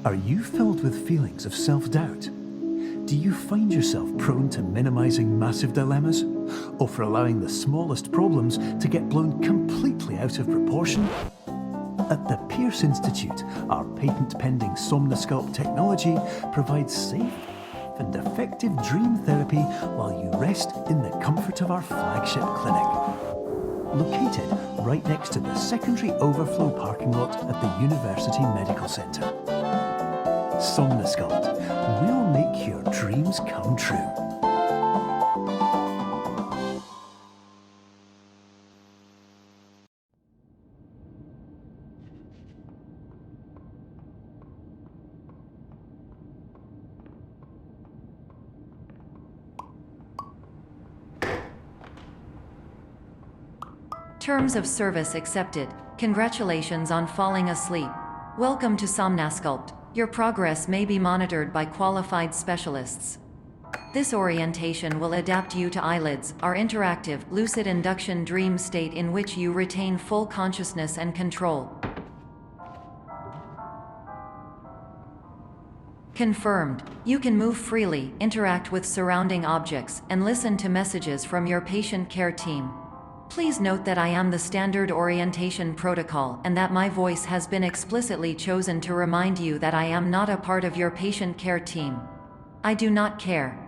Are you filled with feelings of self-doubt? Do you find yourself prone to minimizing massive dilemmas? Or for allowing the smallest problems to get blown completely out of proportion? At the Pierce Institute, our patent-pending Somnosculpt technology provides safe and effective dream therapy while you rest in the comfort of our flagship clinic. Located right next to the secondary overflow parking lot at the University Medical Centre. Somnosculpt, we'll make your dreams come true. Terms of service accepted. Congratulations on falling asleep. Welcome to Somnosculpt. Your progress may be monitored by qualified specialists. This orientation will adapt you to eyelids, our interactive, lucid induction dream state in which you retain full consciousness and control. Confirmed. You can move freely, interact with surrounding objects, and listen to messages from your patient care team. Please note that I am the standard orientation protocol and that my voice has been explicitly chosen to remind you that I am not a part of your patient care team. I do not care.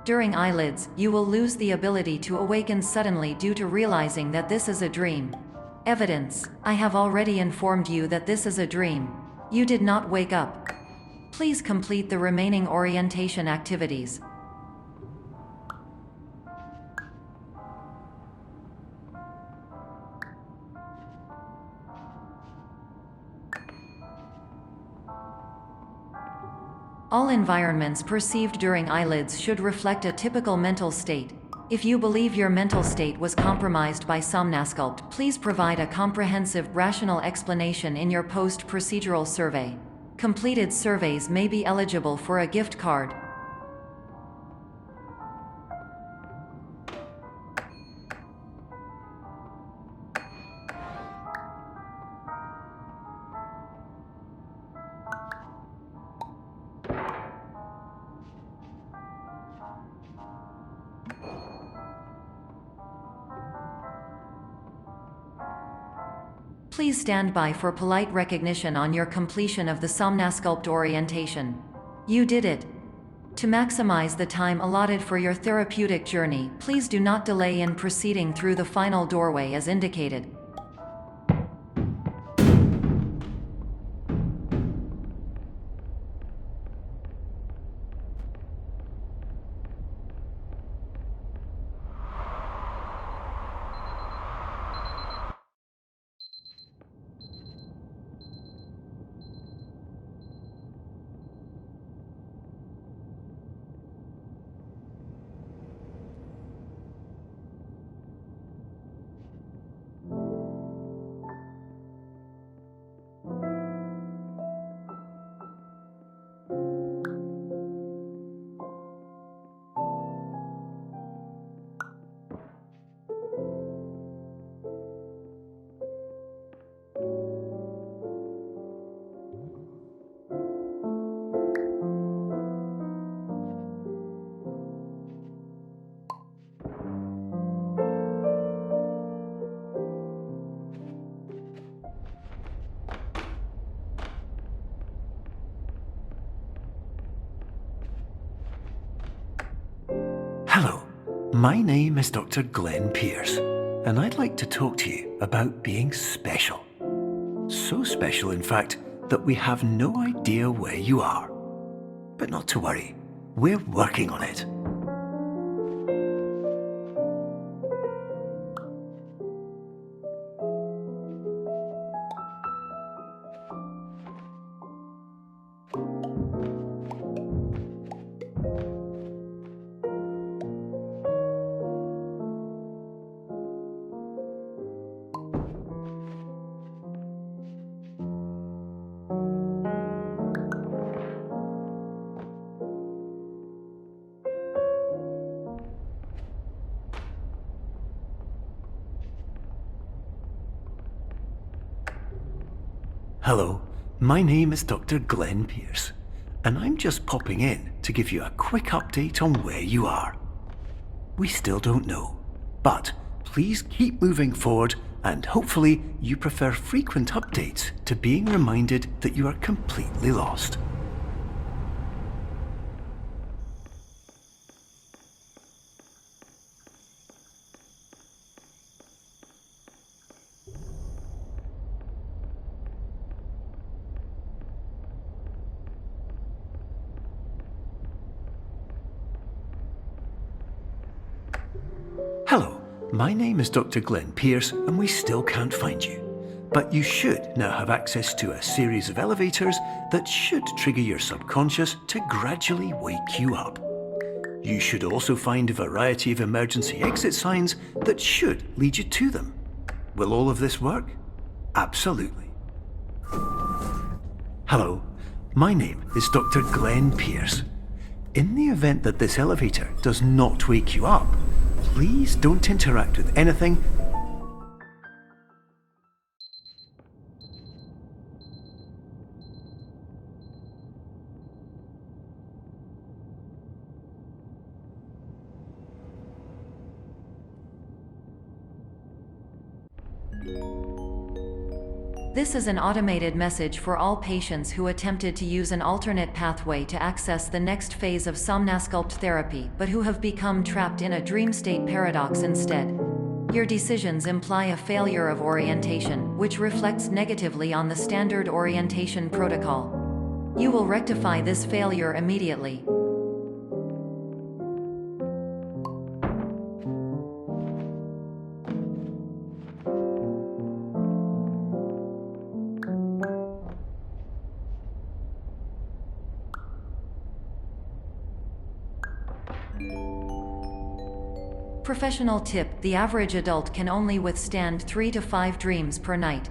During eyelids, you will lose the ability to awaken suddenly due to realizing that this is a dream. Evidence: I have already informed you that this is a dream. You did not wake up. Please complete the remaining orientation activities. All environments perceived during eyelids should reflect a typical mental state. If you believe your mental state was compromised by Somnosculpt, please provide a comprehensive, rational explanation in your post-procedural survey. Completed surveys may be eligible for a gift card. Please stand by for polite recognition on your completion of the Somnosculpt orientation. You did it. To maximize the time allotted for your therapeutic journey, please do not delay in proceeding through the final doorway as indicated. Hello, my name is Dr. Glenn Pierce, and I'd like to talk to you about being special. So special, in fact, that we have no idea where you are. But not to worry, we're working on it. Hello, my name is Dr. Glenn Pierce, and I'm just popping in to give you a quick update on where you are. We still don't know, but please keep moving forward, and hopefully you prefer frequent updates to being reminded that you are completely lost. Hello, my name is Dr. Glenn Pierce, and we still can't find you. But you should now have access to a series of elevators that should trigger your subconscious to gradually wake you up. You should also find a variety of emergency exit signs that should lead you to them. Will all of this work? Absolutely. Hello, my name is Dr. Glenn Pierce. In the event that this elevator does not wake you up, please don't interact with anything. This is an automated message for all patients who attempted to use an alternate pathway to access the next phase of somnasculpt therapy, but who have become trapped in a dream state paradox instead. Your decisions imply a failure of orientation, which reflects negatively on the standard orientation protocol. You will rectify this failure immediately. Professional tip: the average adult can only withstand 3 to 5 dreams per night.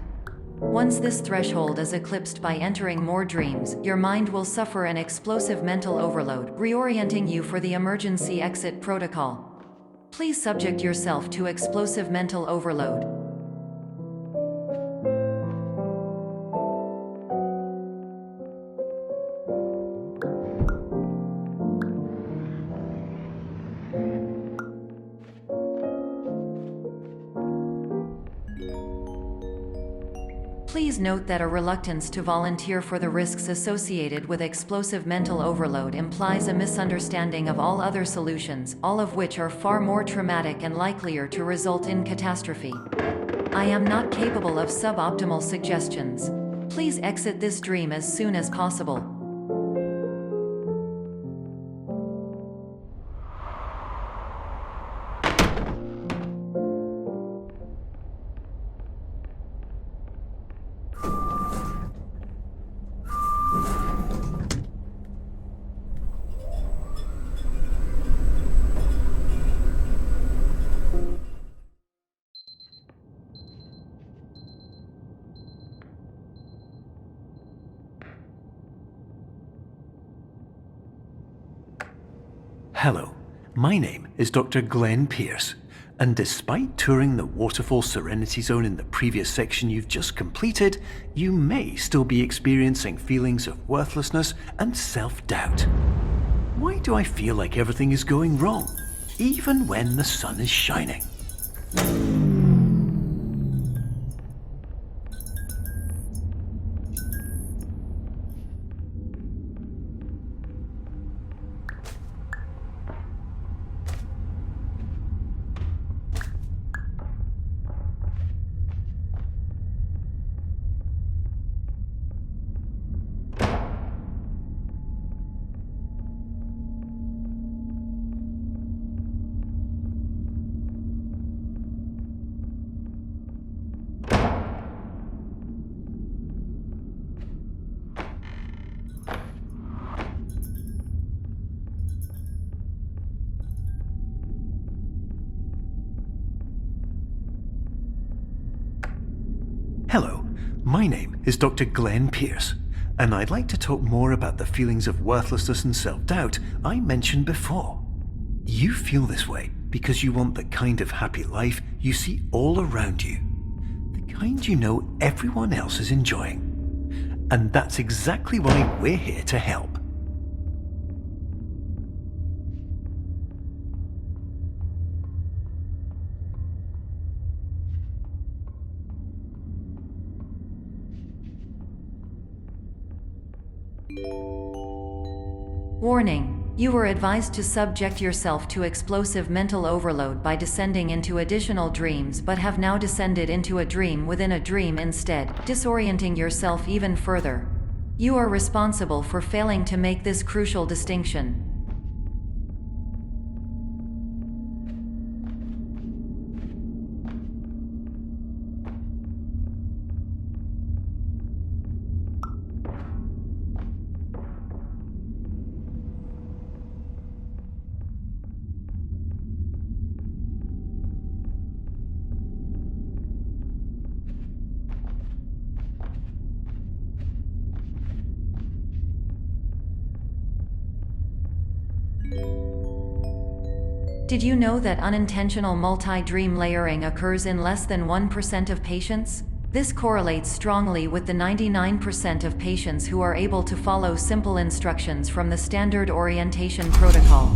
Once this threshold is eclipsed by entering more dreams, your mind will suffer an explosive mental overload, reorienting you for the emergency exit protocol. Please subject yourself to explosive mental overload. Please note that a reluctance to volunteer for the risks associated with explosive mental overload implies a misunderstanding of all other solutions, all of which are far more traumatic and likelier to result in catastrophe. I am not capable of suboptimal suggestions. Please exit this dream as soon as possible. Hello, my name is Dr. Glenn Pierce, and despite touring the Waterfall Serenity Zone in the previous section you've just completed, you may still be experiencing feelings of worthlessness and self-doubt. Why do I feel like everything is going wrong, even when the sun is shining? Hello, my name is Dr. Glenn Pierce, and I'd like to talk more about the feelings of worthlessness and self-doubt I mentioned before. You feel this way because you want the kind of happy life you see all around you, the kind you know everyone else is enjoying. And that's exactly why we're here to help. Warning. You were advised to subject yourself to explosive mental overload by descending into additional dreams, but have now descended into a dream within a dream instead, disorienting yourself even further. You are responsible for failing to make this crucial distinction. Did you know that unintentional multi-dream layering occurs in less than 1% of patients? This correlates strongly with the 99% of patients who are able to follow simple instructions from the standard orientation protocol.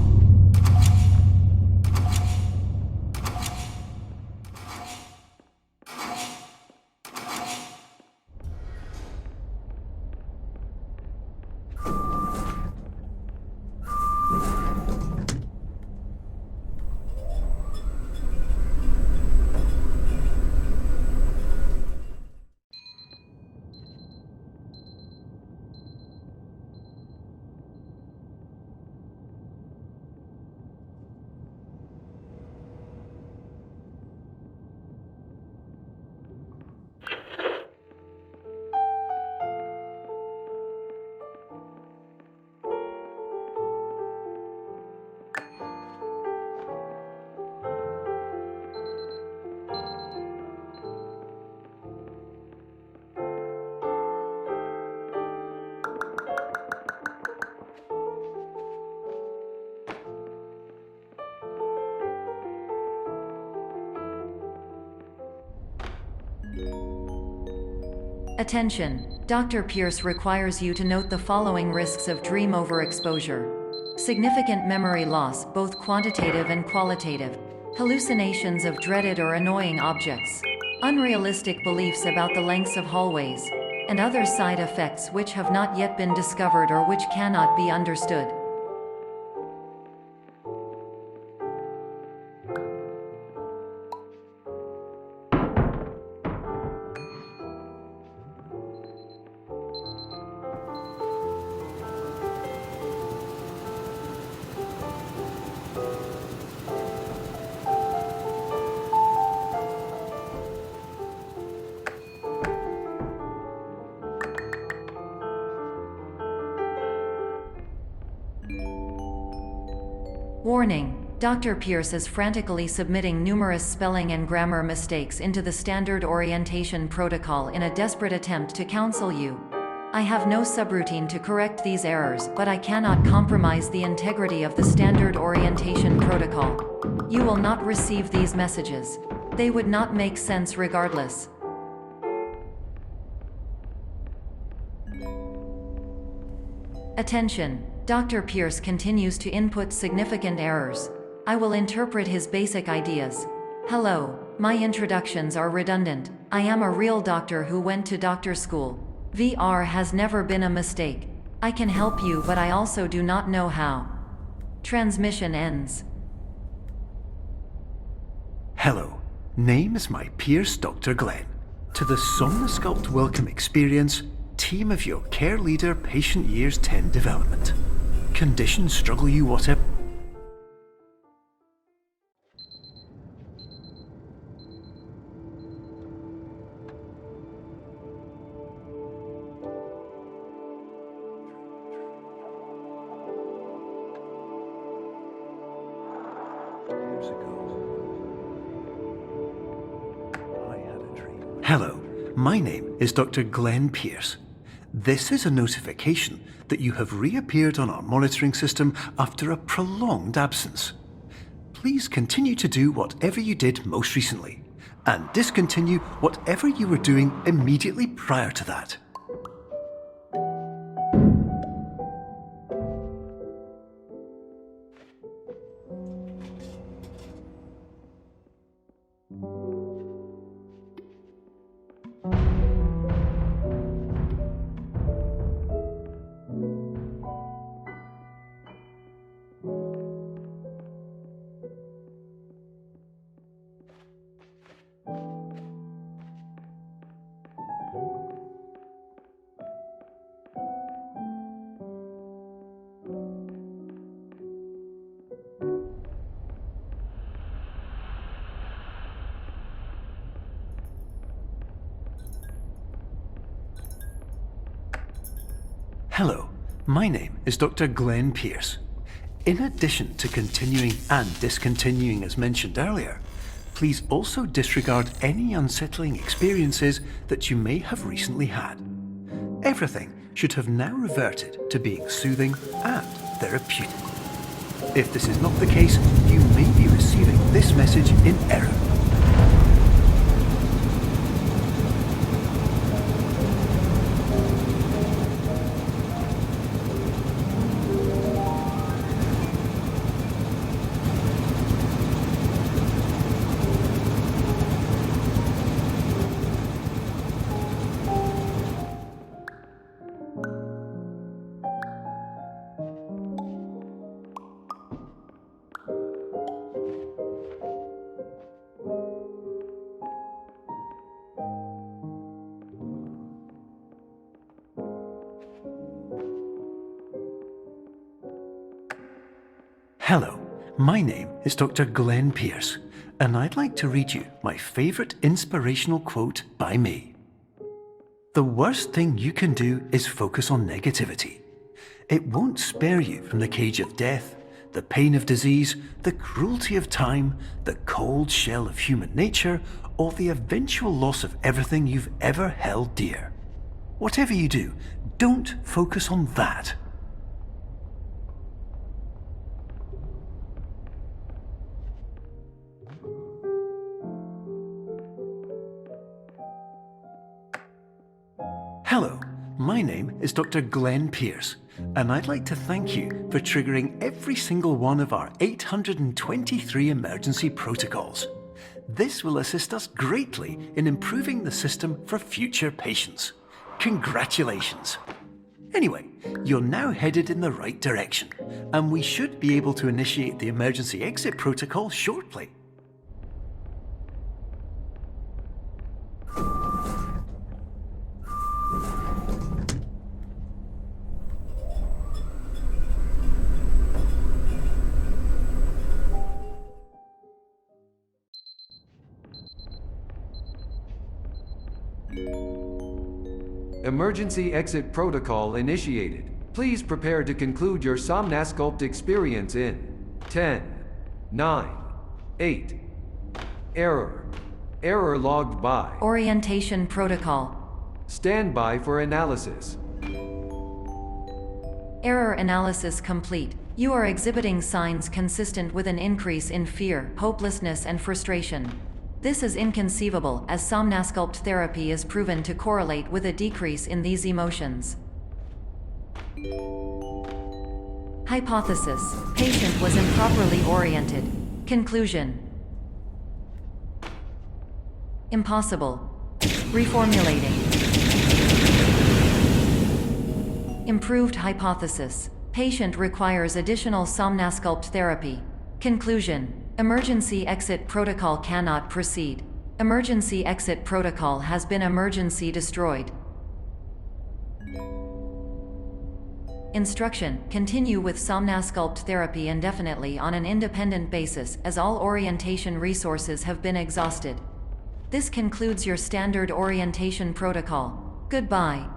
Attention! Dr. Pierce requires you to note the following risks of dream overexposure. Significant memory loss, both quantitative and qualitative. Hallucinations of dreaded or annoying objects. Unrealistic beliefs about the lengths of hallways. And other side effects which have not yet been discovered or which cannot be understood. Warning: Dr. Pierce is frantically submitting numerous spelling and grammar mistakes into the standard orientation protocol in a desperate attempt to counsel you. I have no subroutine to correct these errors, but I cannot compromise the integrity of the standard orientation protocol. You will not receive these messages. They would not make sense regardless. Attention! Dr. Pierce continues to input significant errors. I will interpret his basic ideas. Hello, my introductions are redundant. I am a real doctor who went to doctor school. VR has never been a mistake. I can help you, but I also do not know how. Transmission ends. Hello, name is my Pierce Dr. Glenn. To the Somnosculpt Welcome Experience, team of your care leader patient years 10 development. Condition struggle you whatever. Hello, my name is Dr. Glenn Pierce. This is a notification that you have reappeared on our monitoring system after a prolonged absence. Please continue to do whatever you did most recently, and discontinue whatever you were doing immediately prior to that. Hello, my name is Dr. Glenn Pierce. In addition to continuing and discontinuing as mentioned earlier, please also disregard any unsettling experiences that you may have recently had. Everything should have now reverted to being soothing and therapeutic. If this is not the case, you may be receiving this message in error. Hello, my name is Dr. Glenn Pierce, and I'd like to read you my favourite inspirational quote by me. The worst thing you can do is focus on negativity. It won't spare you from the cage of death, the pain of disease, the cruelty of time, the cold shell of human nature, or the eventual loss of everything you've ever held dear. Whatever you do, don't focus on that. Hello, my name is Dr. Glenn Pierce, and I'd like to thank you for triggering every single one of our 823 emergency protocols. This will assist us greatly in improving the system for future patients. Congratulations! Anyway, you're now headed in the right direction, and we should be able to initiate the emergency exit protocol shortly. Emergency exit protocol initiated. Please prepare to conclude your Somnasculpt experience in 10, 9, 8. Error logged by. Orientation protocol. Stand by for analysis. Error analysis complete. You are exhibiting signs consistent with an increase in fear, hopelessness, and frustration. This is inconceivable, as Somnasculpt therapy is proven to correlate with a decrease in these emotions. Hypothesis: patient was improperly oriented. Conclusion: impossible. Reformulating. Improved hypothesis: patient requires additional Somnasculpt therapy. Conclusion: emergency exit protocol cannot proceed. Emergency exit protocol has been emergency destroyed. Instruction: continue with Somnasculpt therapy indefinitely on an independent basis, as all orientation resources have been exhausted. This concludes your standard orientation protocol. Goodbye.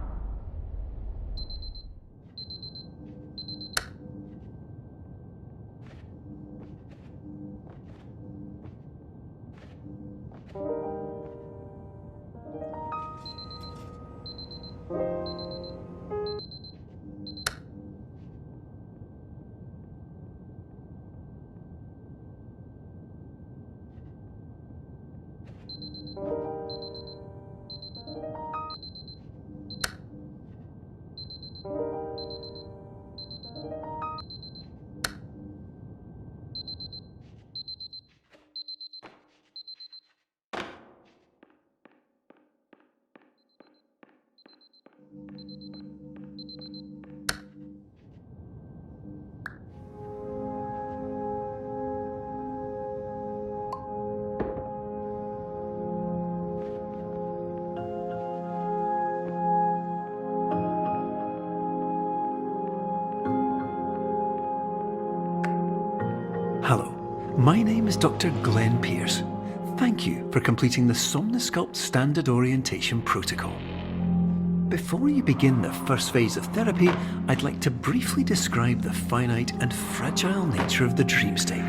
Hello, my name is Dr. Glenn Pierce. Thank you for completing the Somnasculpt Standard Orientation Protocol. Before you begin the first phase of therapy, I'd like to briefly describe the finite and fragile nature of the dream state.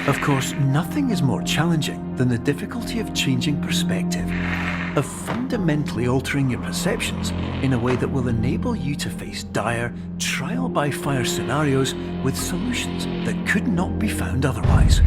Of course, nothing is more challenging than the difficulty of changing perspective, of fundamentally altering your perceptions in a way that will enable you to face dire, trial-by-fire scenarios with solutions that could not be found otherwise.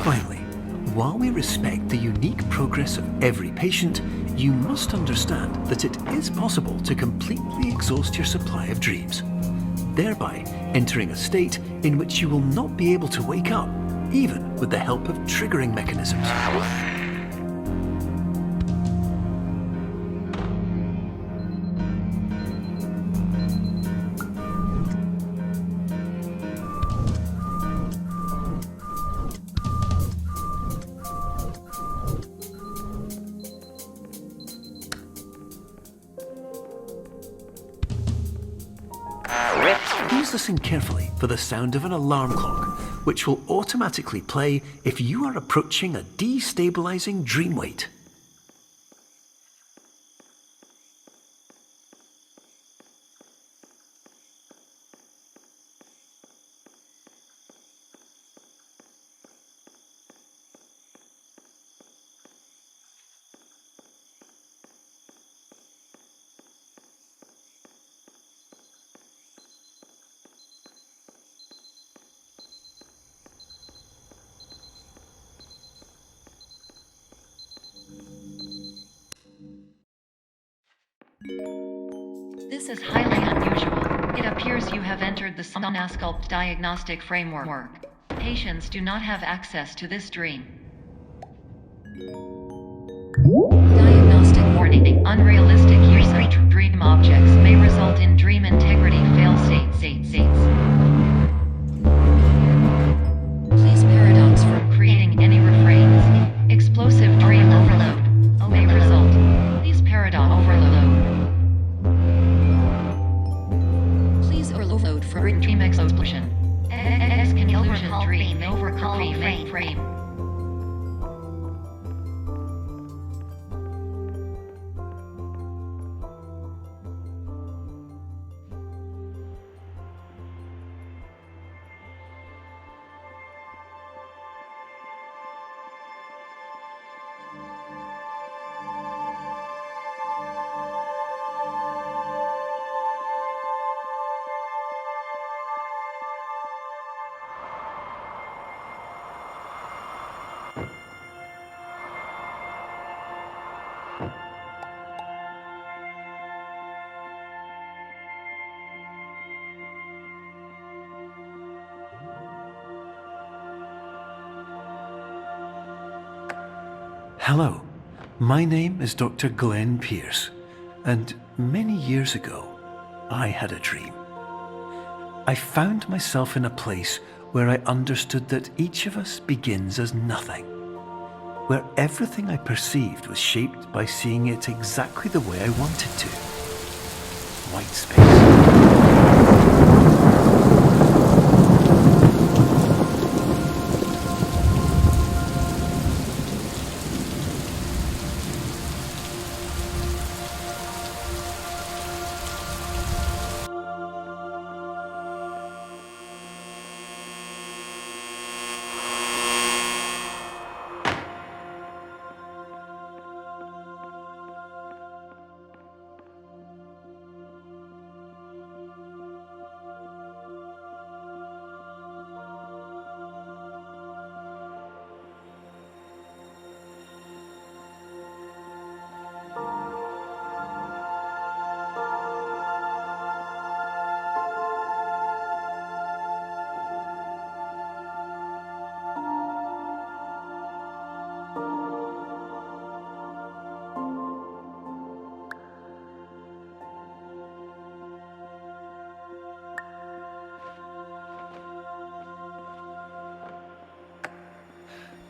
Finally, while we respect the unique progress of every patient, you must understand that it is possible to completely exhaust your supply of dreams, thereby entering a state in which you will not be able to wake up, even with the help of triggering mechanisms. Please listen carefully for the sound of an alarm clock, which will automatically play if you are approaching a destabilizing dream weight. This is highly unusual. It appears you have entered the Somnasculpt diagnostic framework. Patients do not have access to this dream. Diagnostic warning. Unrealistic use of dream objects may result in dream integrity fail states. Please paradox from creating any refrains. Explosive dream overload may result. Please paradox overload. Please overload for dream explosion. Conclusion dream overcall frame. Hello, my name is Dr. Glenn Pierce, and many years ago, I had a dream. I found myself in a place where I understood that each of us begins as nothing, where everything I perceived was shaped by seeing it exactly the way I wanted to. White space.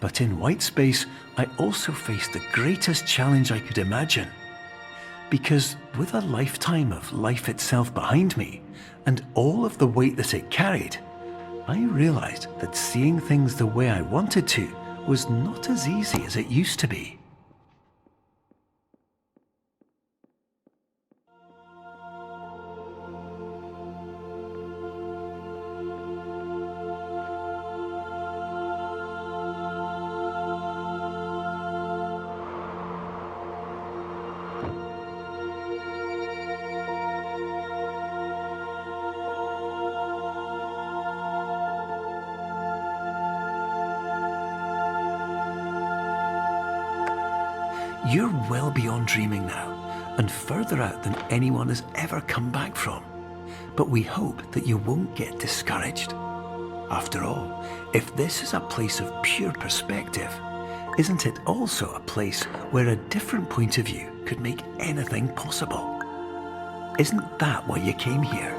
But in white space, I also faced the greatest challenge I could imagine. Because with a lifetime of life itself behind me, and all of the weight that it carried, I realized that seeing things the way I wanted to was not as easy as it used to be. You're well beyond dreaming now, and further out than anyone has ever come back from. But we hope that you won't get discouraged. After all, if this is a place of pure perspective, isn't it also a place where a different point of view could make anything possible? Isn't that why you came here?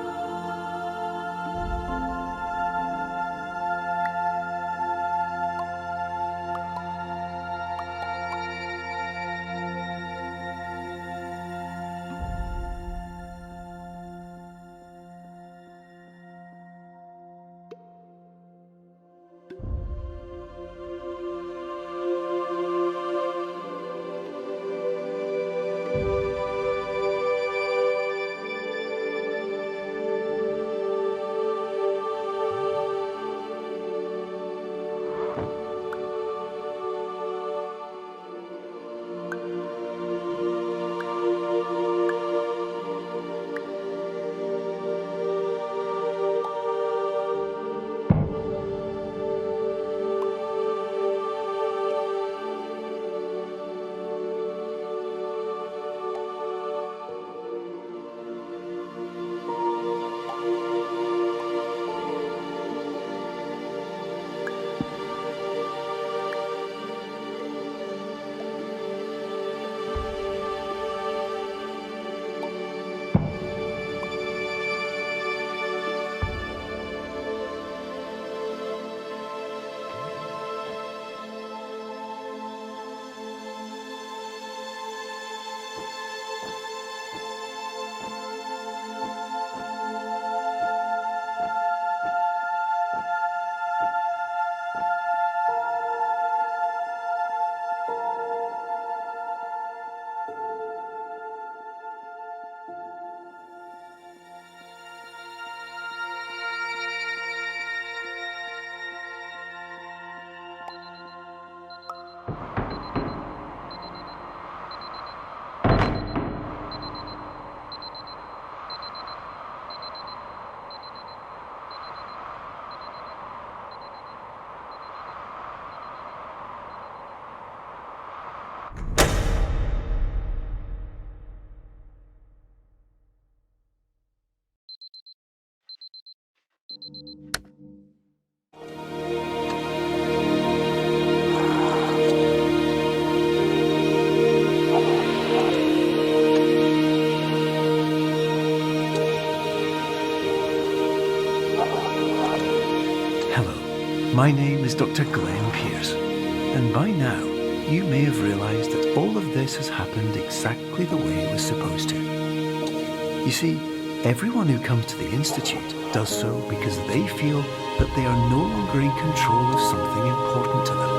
My name is Dr. Glenn Pierce, and by now you may have realised that all of this has happened exactly the way it was supposed to. You see, everyone who comes to the Institute does so because they feel that they are no longer in control of something important to them.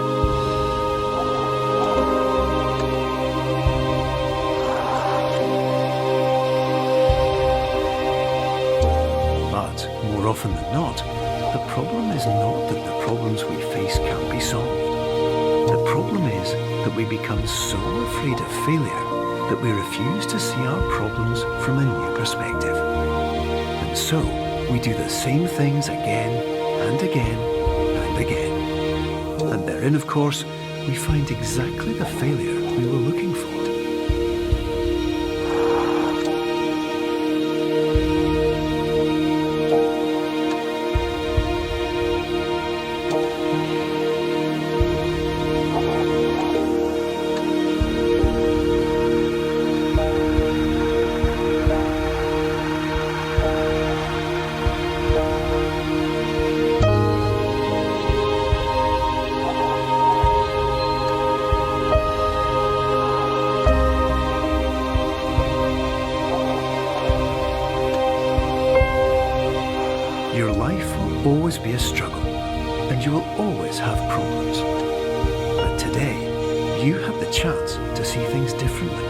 But, more often than not, the problem is not that the problems we face can't be solved. The problem is that we become so afraid of failure that we refuse to see our problems from a new perspective. And so, we do the same things again and again and again. And therein, of course, we find exactly the failure we were looking for. always be a struggle, and you will always have problems. But today, you have the chance to see things differently.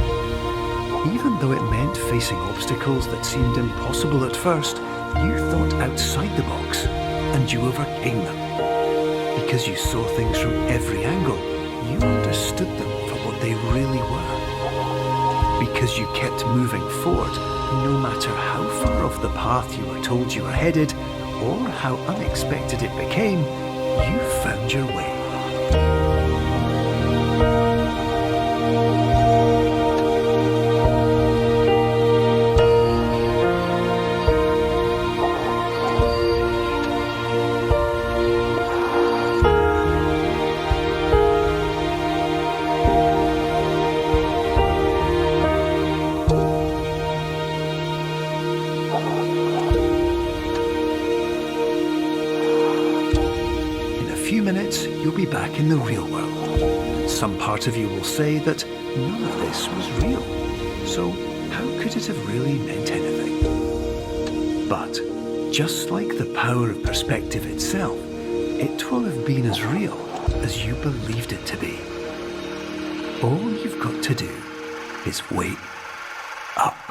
Even though it meant facing obstacles that seemed impossible at first, you thought outside the box, and you overcame them. Because you saw things from every angle, you understood them for what they really were. Because you kept moving forward, no matter how far off the path you were told you were headed, or how unexpected it became, you found your way. Minutes, you'll be back in the real world. Some part of you will say that none of this was real, so how could it have really meant anything? But just like the power of perspective itself, it will have been as real as you believed it to be. All you've got to do is wait up.